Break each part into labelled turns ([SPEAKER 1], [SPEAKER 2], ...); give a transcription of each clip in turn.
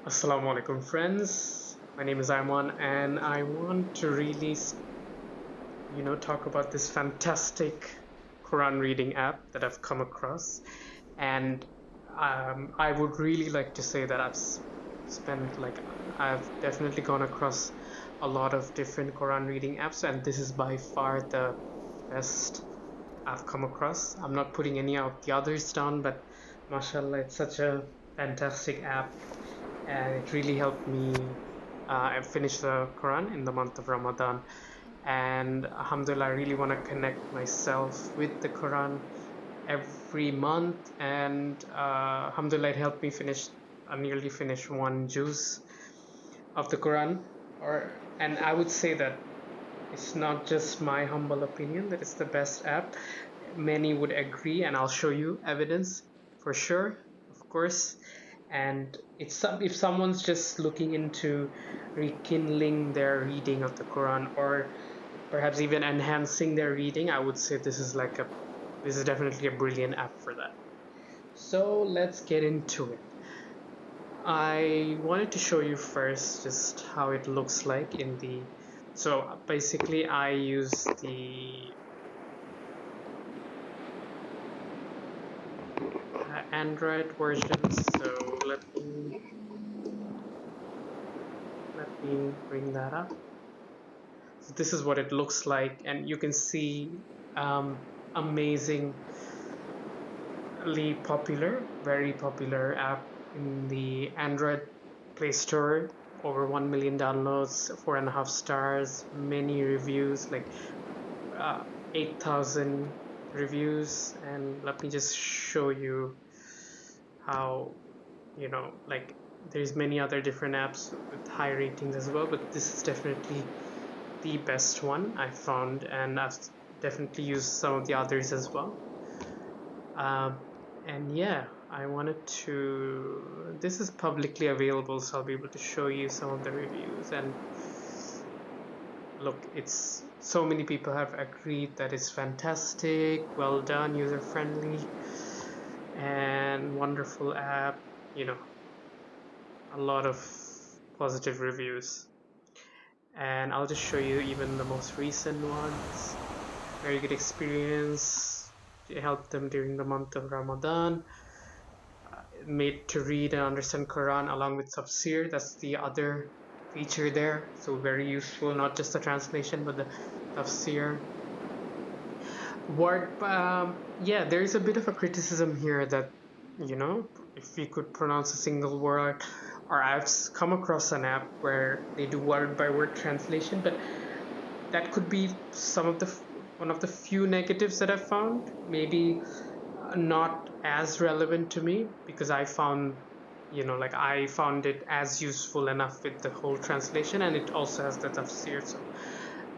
[SPEAKER 1] Assalamu alaikum friends, my name is Ayman and I want to really talk about this fantastic Quran reading app that I've come across. And I would really like to say that I've definitely gone across a lot of different Quran reading apps, and this is by far the best I've come across. I'm not putting any of the others down, but mashallah, it's such a fantastic app and it really helped me finish the Quran in the month of Ramadan. And alhamdulillah, I really want to connect myself with the Quran every month, and alhamdulillah, it helped me nearly finish one juz of the Quran. And I would say that it's not just my humble opinion that it's the best app. Many would agree, and I'll show you evidence for sure, of course. And if someone's just looking into rekindling their reading of the Quran, or perhaps even enhancing their reading, I would say this is definitely a brilliant app for that. So let's get into it. I wanted to show you first just how it looks like so basically I use the Android version. So let me bring that up. So this is what it looks like, and you can see amazingly very popular app in the Android Play Store. Over 1 million downloads, 4.5 stars, many reviews, like 8,000 reviews. And let me just show you how, there's many other different apps with high ratings as well, but this is definitely the best one I found, and I've definitely used some of the others as well. And yeah, this is publicly available, so I'll be able to show you some of the reviews. And look, it's so many people have agreed that it's fantastic, well done, user friendly, and wonderful app. A lot of positive reviews. And I'll just show you even the most recent ones. Very good experience. It helped them during the month of Ramadan. Made to read and understand Quran along with tafsir. That's the other feature there. So very useful, not just the translation but the tafsir. There is a bit of a criticism here that if we could pronounce a single word, or I've come across an app where they do word by word translation, but that could be one of the few negatives that I've found. Maybe not as relevant to me, because I found I found it as useful enough with the whole translation, and it also has the tafsir, so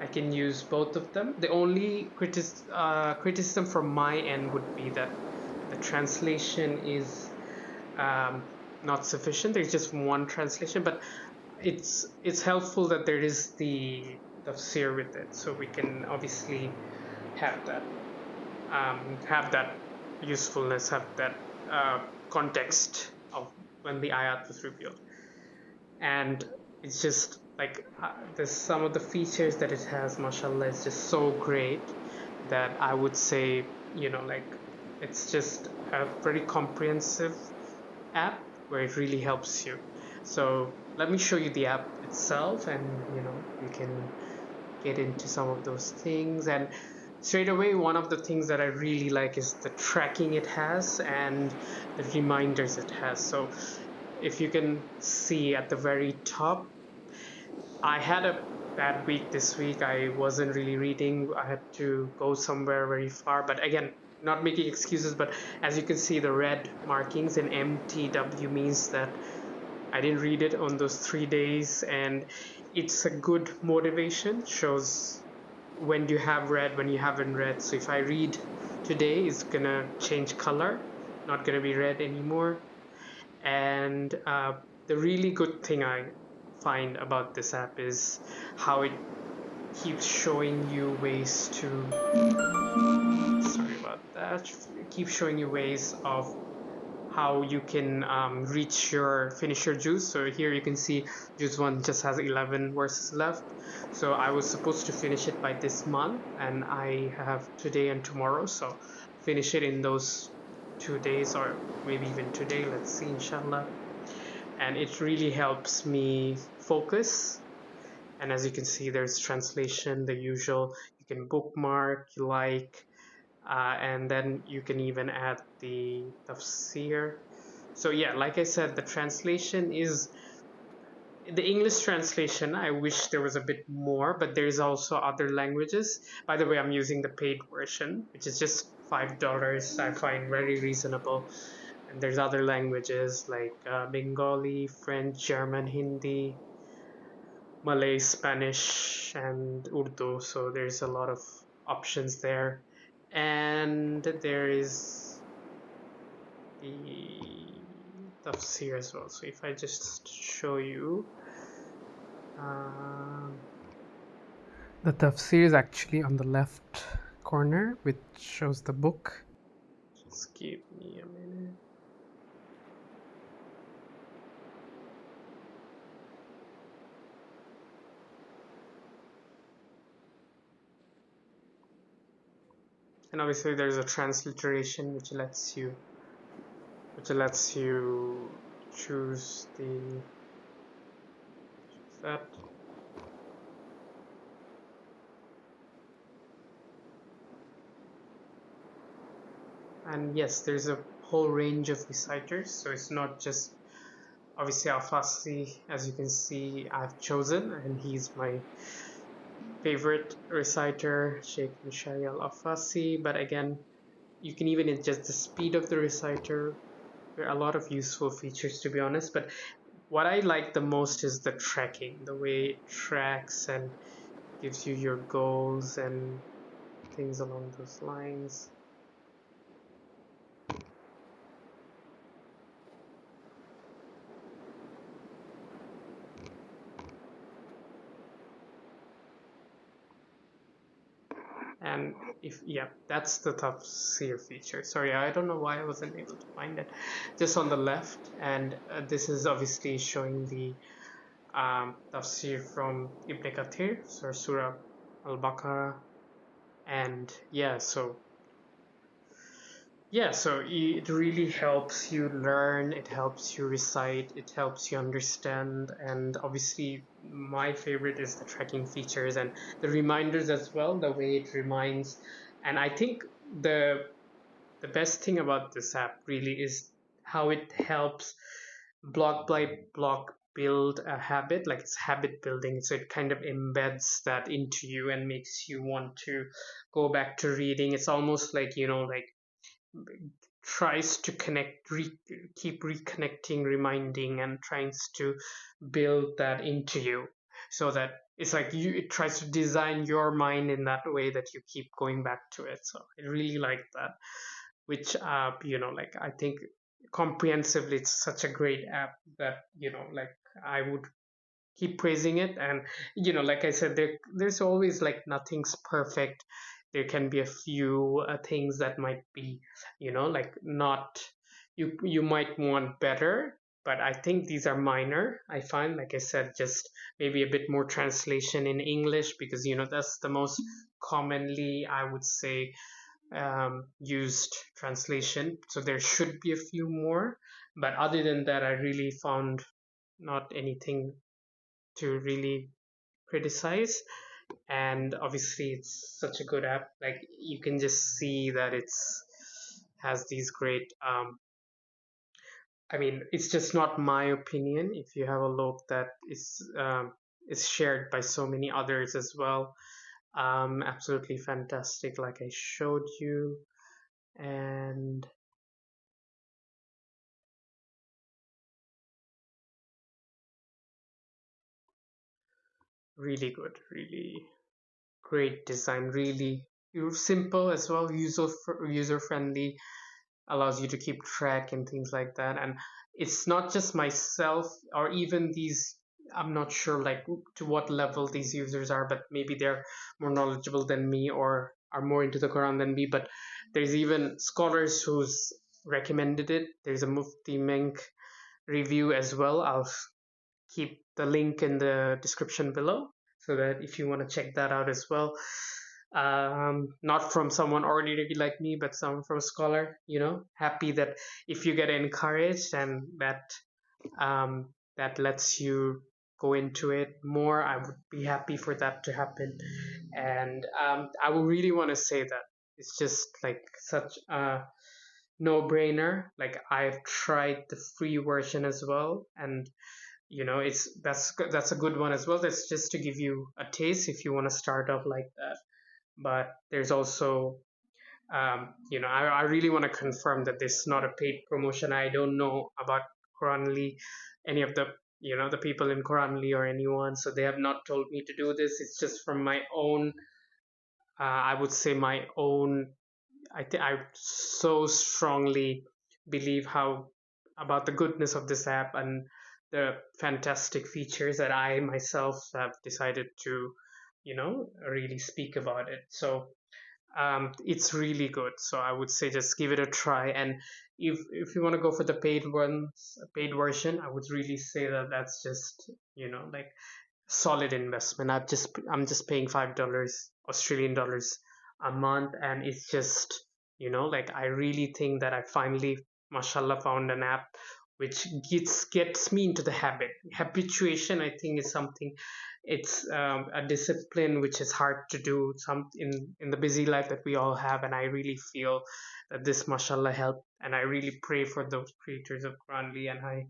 [SPEAKER 1] I can use both of them. The only criticism from my end would be that the translation is not sufficient. There's just one translation, but it's helpful that there is the tafsir with it, so we can obviously have that usefulness, have that context of when the ayat was revealed. And it's just there's some of the features that it has, mashallah, is just so great that I would say it's just a very comprehensive app where it really helps you. So let me show you the app itself, and you can get into some of those things. And straight away, one of the things that I really like is the tracking it has and the reminders it has. So if you can see at the very top, I had a bad week this week. I wasn't really reading. I had to go somewhere very far, but again, not making excuses, but as you can see, the red markings in MTW means that I didn't read it on those 3 days, and it's a good motivation. Shows when you have read, when you haven't read. So if I read today, it's gonna change color, not gonna be red anymore. And the really good thing I find about this app is how it keeps showing you ways to keep showing you ways of how you can finish your juice. So here you can see juice one just has 11 verses left. So I was supposed to finish it by this month, and I have today and tomorrow. So finish it in those 2 days, or maybe even today. Let's see, inshallah. And it really helps me focus. And as you can see, there's translation, the usual. You can bookmark, you like, and then you can even add the tafsir. So yeah, like I said, the translation is the English translation. I wish there was a bit more, but there's also other languages. By the way, I'm using the paid version, which is just $5. I find very reasonable. And there's other languages like Bengali, French, German, Hindi, Malay, Spanish, and Urdu. So there's a lot of options there. And there is the tafsir as well. So if I just show you, um, the tafsir is actually on the left corner, which shows the book. Just give me a minute. And obviously there's a transliteration which lets you choose that. And yes, there's a whole range of reciters, so it's not just obviously Al-Fassi. As you can see, I've chosen, and he's my favorite reciter, Sheikh Mishari Al-Afasi. But again, you can even adjust the speed of the reciter. There are a lot of useful features, to be honest. But what I like the most is the tracking, the way it tracks and gives you your goals and things along those lines. And if yeah, that's the tafsir feature. Sorry, I don't know why I wasn't able to find it. Just on the left, and this is obviously showing the tafsir from Ibn Kathir, so Surah Al-Baqarah. And so it really helps you learn, it helps you recite, it helps you understand. And obviously my favorite is the tracking features and the reminders as well, the way it reminds. And I think the the best thing about this app really is how it helps block by block build a habit, like it's habit building. So it kind of embeds that into you and makes you want to go back to reading. It's almost like, like tries to keep reconnecting, reminding, and tries to build that into you, so that it's like it tries to design your mind in that way that you keep going back to it. So I really like that. Which like I think comprehensively it's such a great app that like I would keep praising it. And like I said, there's always like nothing's perfect. There can be a few things that might be like not, you might want better, but I think these are minor. I find, like I said, just maybe a bit more translation in English, because that's the most commonly, I would say, used translation. So there should be a few more, but other than that, I really found not anything to really criticize. And obviously it's such a good app, like you can just see that it's has these great I mean, it's just not my opinion. If you have a look, that is shared by so many others as well. Absolutely fantastic, like I showed you. And really good, really great design, really simple as well, user friendly, allows you to keep track and things like that. And it's not just myself, or even these, I'm not sure like to what level these users are, but maybe they're more knowledgeable than me or are more into the Quran than me. But there's even scholars who's recommended it. There's a Mufti Menk review as well. I'll keep the link in the description below so that if you want to check that out as well. Not from someone ordinary like me, but someone from a scholar. Happy that if you get encouraged and that lets you go into it more, I would be happy for that to happen. And I would really want to say that it's just like such a no brainer. Like, I've tried the free version as well, and that's a good one as well. That's just to give you a taste if you want to start up like that. But there's also I really want to confirm that this is not a paid promotion. I don't know about Quranly, any of the people in Quranly or anyone, so they have not told me to do this. It's just from my own, I would say my own. I so strongly believe how about the goodness of this app and the fantastic features that I myself have decided to, really speak about it. So it's really good. So I would say just give it a try. And if you want to go for the paid version, I would really say that that's just like solid investment. I'm just paying $5 Australian dollars a month, and it's just like I really think that I finally, mashallah, found an app which gets me into the habituation. I think is something. It's a discipline which is hard to do some in the busy life that we all have, and I really feel that this, mashallah, helped. And I really pray for those creators of Quranly, and I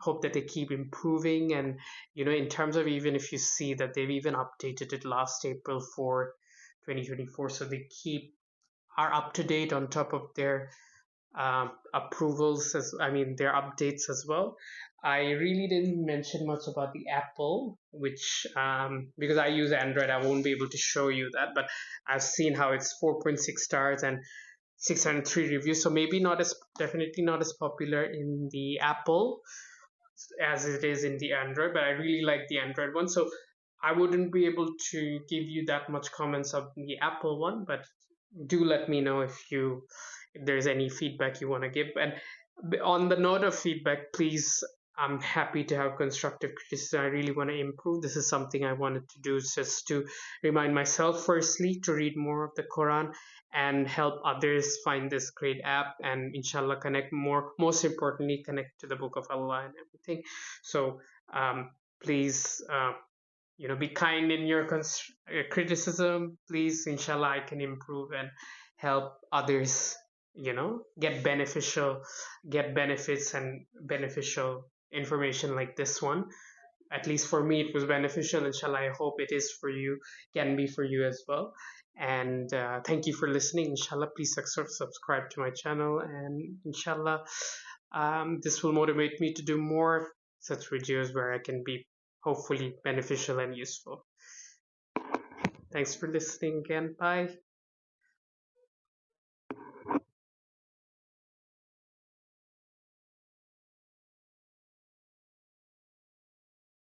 [SPEAKER 1] hope that they keep improving. And in terms of, even if you see that they've even updated it last April for 2024, so they are up to date on top of their approvals, their updates as well. I really didn't mention much about the Apple, which because I use Android, I won't be able to show you that, but I've seen how it's 4.6 stars and 603 reviews, so maybe definitely not as popular in the Apple as it is in the Android, but I really like the Android one. So I wouldn't be able to give you that much comments of the Apple one, but do let me know if there's any feedback you want to give. And on the note of feedback, please, I'm happy to have constructive criticism. I really want to improve. This is something I wanted to do just to remind myself, firstly, to read more of the Quran and help others find this great app, and inshallah connect more, most importantly connect to the book of Allah and everything. So please, be kind in your criticism, please. Inshallah, I can improve and help others, get benefits and beneficial information like this one. At least for me it was beneficial. Inshallah, I hope it is for you, can be for you as well. And thank you for listening. Inshallah, please subscribe to my channel, and inshallah, this will motivate me to do more such videos where I can be hopefully beneficial and useful. Thanks for listening again. Bye.